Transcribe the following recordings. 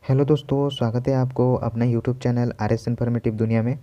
Hello दोस्तों, स्वागत है आपको अपना YouTube channel R S informative दुनिया में।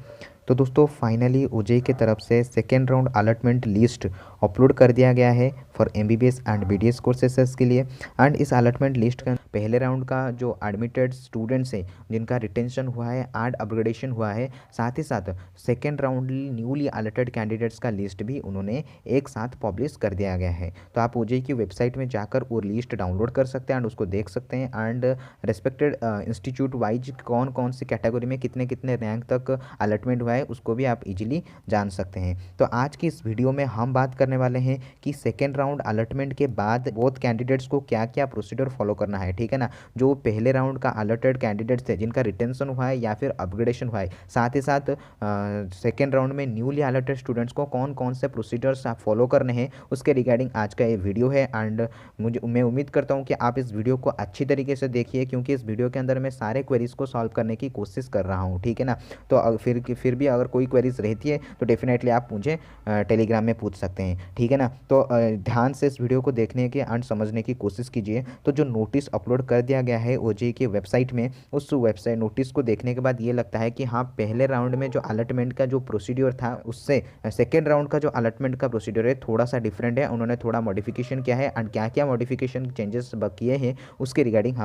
तो दोस्तों फाइनली ओजेई की तरफ से second round allotment list upload कर दिया गया है for MBBS and BDS courses के लिए। एंड इस अलॉटमेंट लिस्ट का पहले राउंड का जो एडमिटेड स्टूडेंट्स हैं जिनका रिटेंशन हुआ है एंड अपग्रेडेशन हुआ है, साथ ही साथ second round newly allotted candidates का लिस्ट भी उन्होंने एक साथ पब्लिश कर दिया गया है। तो आप ओजेई की वेबसाइट में जाकर वो लिस्ट डाउनलोड कर सकते हैं एंड उसको देख सकते हैं। एंड रेस्पेक्टेड इंस्टीट्यूट वाइज कौन कौन सी कैटेगरी में कितने कितने रैंक तक अलॉटमेंट हुआ है उसको भी आप इजीली जान सकते हैं। तो आज की इस वीडियो में हम बात करने वाले हैं कि सेकेंड राउंड अलॉटमेंट के बाद बोथ कैंडिडेट्स को क्या क्या प्रोसीजर फॉलो करना है, ठीक है ना। जो पहले राउंड का अलॉटेड कैंडिडेट्स थे जिनका रिटेंशन हुआ है या फिर अपग्रेडेशन हुआ है, साथ ही साथ सेकेंड राउंड में न्यूली अलॉटेड स्टूडेंट्स को कौन कौन से प्रोसीजर्स आप फॉलो करने हैं उसके रिगार्डिंग आज का ये वीडियो है। एंड मैं उम्मीद करता हूँ कि आप इस वीडियो को अच्छी तरीके से देखिए, क्योंकि इस वीडियो के अंदर मैं सारे क्वेरीज को सॉल्व करने की कोशिश कर रहा हूँ, ठीक है ना। तो फिर भी अगर कोई क्वेरीज रहती है तो डेफिनेटली आप मुझे टेलीग्राम में पूछ सकते हैं, ठीक है ना। तो ध्यान से इस वीडियो को देखने के एंड समझने की कोशिश कीजिए। तो जो नोटिस अपलोड कर दिया गया है ओजेई की वेबसाइट में, उस वेबसाइट नोटिस को देखने के बाद ये लगता है कि हाँ, पहले राउंड में जो अलॉटमेंट का जो प्रोसीड्योर था उससे सेकेंड राउंड का जो अलॉटमेंट का प्रोसीड्योर है थोड़ा सा डिफरेंट है। उन्होंने थोड़ा मॉडिफिकेशन किया है एंड क्या क्या मॉडिफिकेशन चेंजेस किए हैं उसके रिगार्डिंग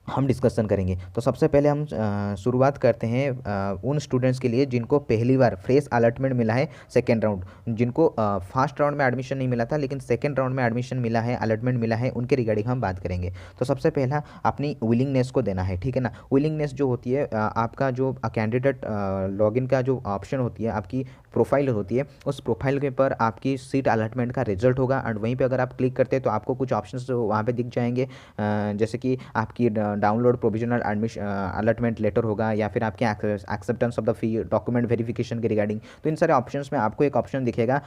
हम डिस्कशन करेंगे। तो सबसे पहले हम शुरुआत करते हैं उन स्टूडेंट्स के लिए जिनको पहली बार फ्रेश अलॉटमेंट मिला है सेकेंड राउंड, जिनको फर्स्ट राउंड में एडमिशन नहीं मिला था लेकिन सेकेंड राउंड में एडमिशन मिला है, अलॉटमेंट मिला है, उनके रिगार्डिंग हम बात करेंगे। तो सबसे पहला अपनी विलिंगनेस को देना है, ठीक है ना। विलिंगनेस जो होती है आपका जो कैंडिडेट लॉगिन का जो ऑप्शन होती है, आपकी प्रोफाइल होती है, उस प्रोफाइल के पर आपकी सीट अलॉटमेंट का रिजल्ट होगा एंड वहीं पे अगर आप क्लिक करते हैं तो आपको कुछ ऑप्शंस वहाँ पे दिख जाएंगे, जैसे कि आपकी download provisional admission allotment letter होगा या फिर आपके acceptance of the fee document verification के रिगार्डिंग। तो इन सारे ऑप्शंस में आपको एक ऑप्शन दिखेगा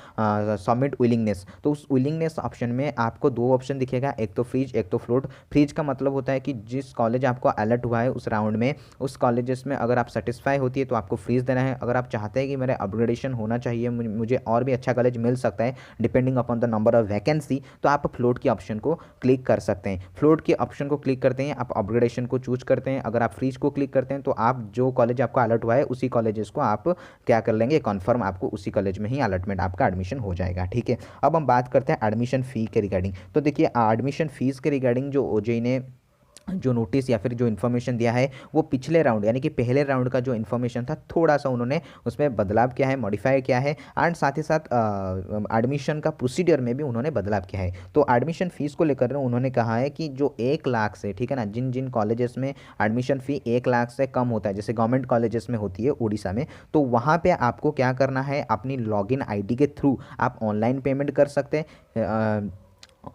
सबमिट विलिंगनेस। तो उस विलिंगनेस ऑप्शन में आपको दो ऑप्शन दिखेगा, एक तो फ्रीज एक तो फ्लोट। फ्रीज का मतलब होता है कि जिस कॉलेज आपको अलॉट हुआ है उस राउंड में, उस कॉलेजेस में अगर आप सेटिस्फाई होती है तो आपको फ्रीज देना है। अगर आप चाहते हैं कि मेरा अपग्रेडेशन होना चाहिए, मुझे और भी अच्छा कॉलेज मिल सकता है depending upon the number of vacancy, तो आप फ्लोट की ऑप्शन को क्लिक कर सकते हैं। फ्लोट की ऑप्शन को क्लिक करते हैं आप अपग्रेडेशन को चूज करते हैं। अगर आप फ्रीज को क्लिक करते हैं तो आप जो कॉलेज आपका अलॉट हुआ है उसी कॉलेजेस को आप क्या कर लेंगे, कन्फर्म आपको उसी कॉलेज में ही अलॉटमेंट आपका एडमिशन हो जाएगा, ठीक है। अब हम बात करते हैं एडमिशन फ़ी के रिगार्डिंग। तो देखिए एडमिशन फीस के रिगार्डिंग जो ओजेई ने जो नोटिस या फिर जो इन्फॉर्मेशन दिया है वो पिछले राउंड यानी कि पहले राउंड का जो इन्फॉर्मेशन था थोड़ा सा उन्होंने उसमें बदलाव किया है, मॉडिफाई किया है। एंड साथ ही साथ एडमिशन का प्रोसीजर में भी उन्होंने बदलाव किया है। तो एडमिशन फ़ीस को लेकर उन्होंने कहा है कि जो 1 लाख से, ठीक है ना, जिन जिन कॉलेजेस में एडमिशन फ़ी 1 लाख से कम होता है, जैसे गवर्नमेंट कॉलेजेस में होती है उड़ीसा में, तो वहाँ पर आपको क्या करना है, अपनी लॉगिन ID के थ्रू आप ऑनलाइन पेमेंट कर सकते हैं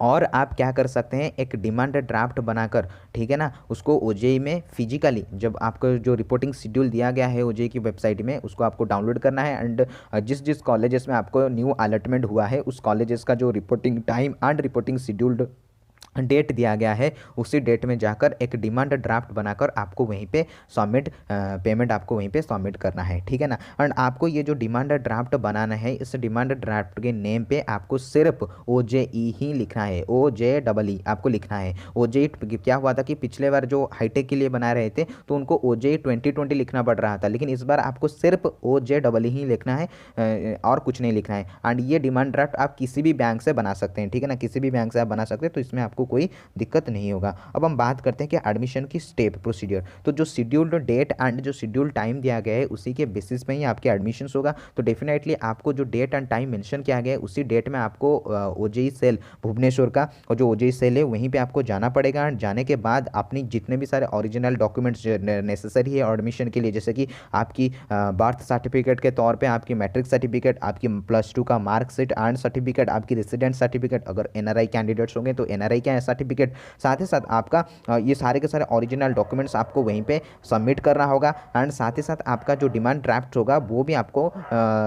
और आप क्या कर सकते हैं, एक डिमांड ड्राफ्ट बनाकर, ठीक है ना, उसको ओजेई में फिजिकली जब आपको जो रिपोर्टिंग शेड्यूल दिया गया है ओजेई की वेबसाइट में उसको आपको डाउनलोड करना है। एंड जिस जिस कॉलेजेस में आपको न्यू अलॉटमेंट हुआ है उस कॉलेजेस का जो reporting time and reporting scheduled date दिया गया है उसी डेट में जाकर एक डिमांड ड्राफ्ट बनाकर आपको वहीं पे सबमिट पेमेंट आपको वहीं पे सबमिट करना है, ठीक है ना। एंड आपको ये जो डिमांड ड्राफ्ट बनाना है, इस डिमांड ड्राफ्ट के नेम पे आपको सिर्फ OJE ही लिखना है, OJEE आपको लिखना है। OJE क्या हुआ था कि पिछले बार जो हाईटेक के लिए बना रहे थे तो उनको OJE 2020 लिखना पड़ रहा था, लेकिन इस बार आपको सिर्फ OJEE ही लिखना है और कुछ नहीं लिखना है। एंड ये डिमांड ड्राफ्ट आप किसी भी बैंक से बना सकते हैं, ठीक है ना, किसी भी बैंक से आप बना सकते हैं, तो इसमें आपको कोई दिक्कत नहीं होगा। अब हम बात करते हैं कि एडमिशन की स्टेप प्रोसीजर। तो जो शेड्यूल्ड डेट एंड जो शेड्यूल्ड टाइम दिया गया है उसी के बेसिस पे ही आपके एडमिशन्स होगा। तो डेफिनेटली आपको जो डेट एंड टाइम मेंशन किया गया है उसी डेट में आपको ओजेई सेल भुवनेश्वर का और जो ओजेई सेल है वहीं पे आपको जाना पड़ेगा। एंड जाने के बाद अपनी जितने भी सारे ओरिजिनल डॉक्यूमेंट्स नेसेसरी है एडमिशन के लिए, जैसे कि आपकी बर्थ सर्टिफिकेट के तौर पे आपकी मैट्रिक सर्टिफिकेट, आपकी +2 का मार्कशीट एंड सर्टिफिकेट, आपकी रेसिडेंट सर्टिफिकेट, अगर NRI कैंडिडेट्स होंगे तो NRI का सर्टिफिकेट, साथ ही साथ आपका ये सारे के सारे ओरिजिनल डॉक्यूमेंट्स आपको वहीं पे सबमिट करना होगा। एंड साथ ही साथ आपका जो डिमांड ड्राफ्ट होगा वो भी आपको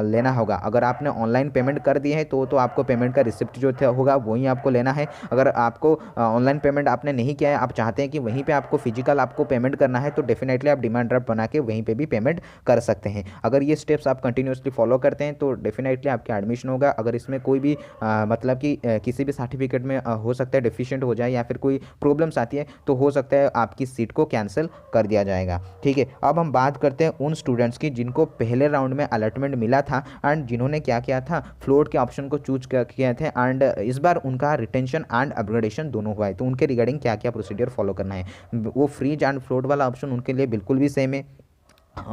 लेना होगा। अगर आपने ऑनलाइन पेमेंट कर दिए है तो आपको पेमेंट का रिसिप्ट जो होगा वही आपको लेना है। अगर आपको ऑनलाइन पेमेंट आपने नहीं किया है, आप चाहते हैं कि वहीं पे आपको फिजिकल आपको पेमेंट करना है, तो डेफिनेटली आप डिमांड ड्राफ्ट बना के वहीं पे भी पेमेंट कर सकते हैं। अगर ये स्टेप्स आप कंटिन्यूसली फॉलो करते हैं तो डेफिनेटली आपका एडमिशन होगा। अगर इसमें कोई भी मतलब कि किसी भी सर्टिफिकेट में हो सकता है पेशेंट हो जाए या फिर कोई प्रॉब्लम्स आती है तो हो सकता है आपकी सीट को कैंसिल कर दिया जाएगा। ठीक है, अब हम बात करते हैं उन स्टूडेंट्स की जिनको पहले राउंड में अलॉटमेंट मिला था एंड जिन्होंने क्या किया था, फ्लोट के ऑप्शन को चूज किया थे एंड इस बार उनका रिटेंशन एंड अपग्रेडेशन दोनों हुआ है। तो उनके रिगार्डिंग क्या क्या प्रोसीजर फॉलो करना है, वो फ्रीज एंड फ्लोट वाला ऑप्शन उनके लिए बिल्कुल भी सेम है।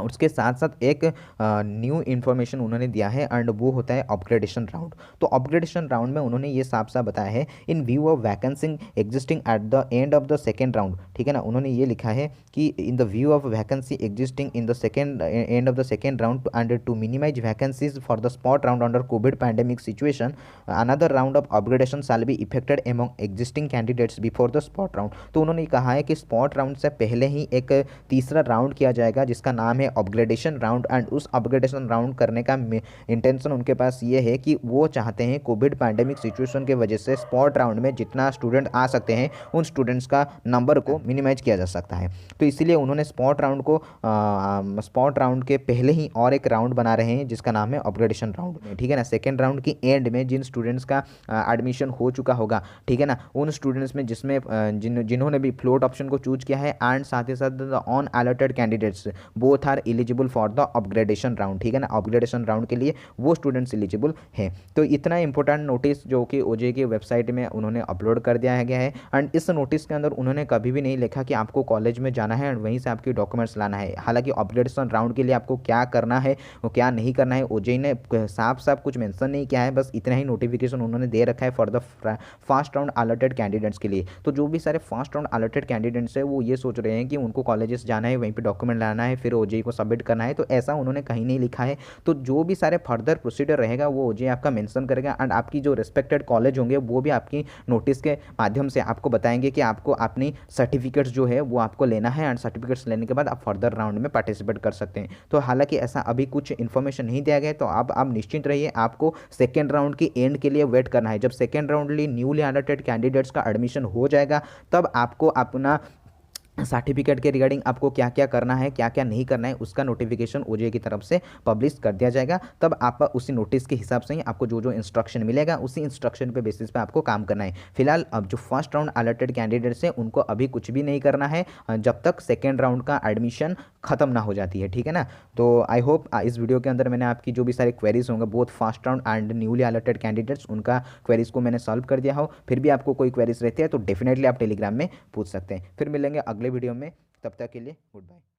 उसके साथ साथ एक न्यू इन्फॉर्मेशन उन्होंने दिया है एंड वो होता है अपग्रेडेशन राउंड। तो अपग्रेडेशन राउंड में उन्होंने ये साफ साफ बताया है, in view of vacancy existing at the end of the second round. ठीक है ना, उन्होंने ये लिखा है कि in the view of vacancy existing in the second end of the second round and to minimise vacancies for the spot round under covid pandemic situation, another round of upgradation shall be effected among existing candidates before the spot round. तो उन्होंने कहा है कि spot round से पहले ही एक तीसरा round किया जाएगा जिसका नाम है अपग्रेडेशन राउंड एंड उस अपग्रेडेशन राउंड करने का इंटेंशन उनके पास ये है कि वो चाहते हैं कोविड पैंडेमिक सिचुएशन की वजह से स्पॉट राउंड में जितना स्टूडेंट आ सकते हैं उन स्टूडेंट्स का नंबर को मिनिमाइज किया जा सकता है। तो इसीलिए उन्होंने स्पॉट राउंड के पहले ही और एक राउंड बना रहे हैं जिसका नाम है अपग्रेडेशन राउंड। ठीक है ना, सेकेंड राउंड की एंड में जिन स्टूडेंट्स का एडमिशन हो चुका होगा, ठीक है ना, उन स्टूडेंट्स में जिसमें जिन्होंने भी फ्लोट ऑप्शन को चूज किया है एंड साथ ही साथ the on allotted candidates both are eligible for the upgradation round. ठीक है ना, अपग्रेडेशन राउंड के लिए वो स्टूडेंट्स एलिजिबल हैं। तो इतना इंपॉर्टेंट नोटिस जो कि ओजे की वेबसाइट में उन्होंने अपलोड कर दिया गया है एंड इस नोटिस के अंदर उन्होंने कभी भी नहीं लिखा कि आपको कॉलेज में जाना है और वहीं से आपकी डॉक्यूमेंट्स लाना है। हालांकि अपग्रेडेशन राउंड के लिए आपको क्या करना है वो क्या नहीं करना है ओजे ने साफ साफ कुछ मेंशन नहीं किया है, बस इतना ही नोटिफिकेशन उन्होंने दे रखा है for the first round allotted candidates के लिए। तो जो भी सारे फर्स्ट राउंड अलॉटेड कैंडिडेट्स है वो ये सोच रहे हैं कि उनको कॉलेजेस जाना है, वहीं पे डॉक्यूमेंट लाना है, फिर ओजे को सबमिट करना है, तो ऐसा उन्होंने कहीं नहीं लिखा है। तो जो भी सारे फर्दर प्रोसीजर रहेगा वो ओजे आपका मेंशन करेगा एंड आपकी जो रिस्पेक्टेड कॉलेज होंगे वो भी आपकी नोटिस के माध्यम से आपको बताएंगे कि आपको अपनी सर्टिफिकेट्स जो है वो आपको लेना है एंड सर्टिफिकेट्स लेने के बाद आप फर्दर राउंड में पार्टिसिपेट कर सकते हैं। तो हालांकि ऐसा अभी कुछ इन्फॉर्मेशन नहीं दिया गया, तो अब आप निश्चिंत रहिए, आपको सेकेंड राउंड की एंड के लिए वेट करना है। जब second round newly allotted candidates का एडमिशन हो जाएगा तब आपको अपना सर्टिफिकेट के रिगार्डिंग आपको क्या क्या करना है क्या क्या नहीं करना है उसका नोटिफिकेशन ओजे की तरफ से पब्लिश कर दिया जाएगा। तब आप उसी नोटिस के हिसाब से ही आपको जो जो इंस्ट्रक्शन मिलेगा उसी इंस्ट्रक्शन पे बेसिस पे आपको काम करना है। फिलहाल अब जो फर्स्ट राउंड अलॉटेड कैंडिडेट्स हैं उनको अभी कुछ भी नहीं करना है जब तक सेकेंड राउंड का एडमिशन खत्म ना हो जाती है। ठीक है ना, तो आई होप इस वीडियो के अंदर मैंने आपकी जो भी सारे क्वेरीज होंगे both first round and newly allotted candidates उनका क्वेरीज को मैंने सॉल्व कर दिया हो। फिर भी आपको कोई क्वेरीज रहती है तो डेफिनेटली आप टेलीग्राम में पूछ सकते हैं। फिर मिलेंगे अगले वीडियो में, तब तक के लिए गुड बाय।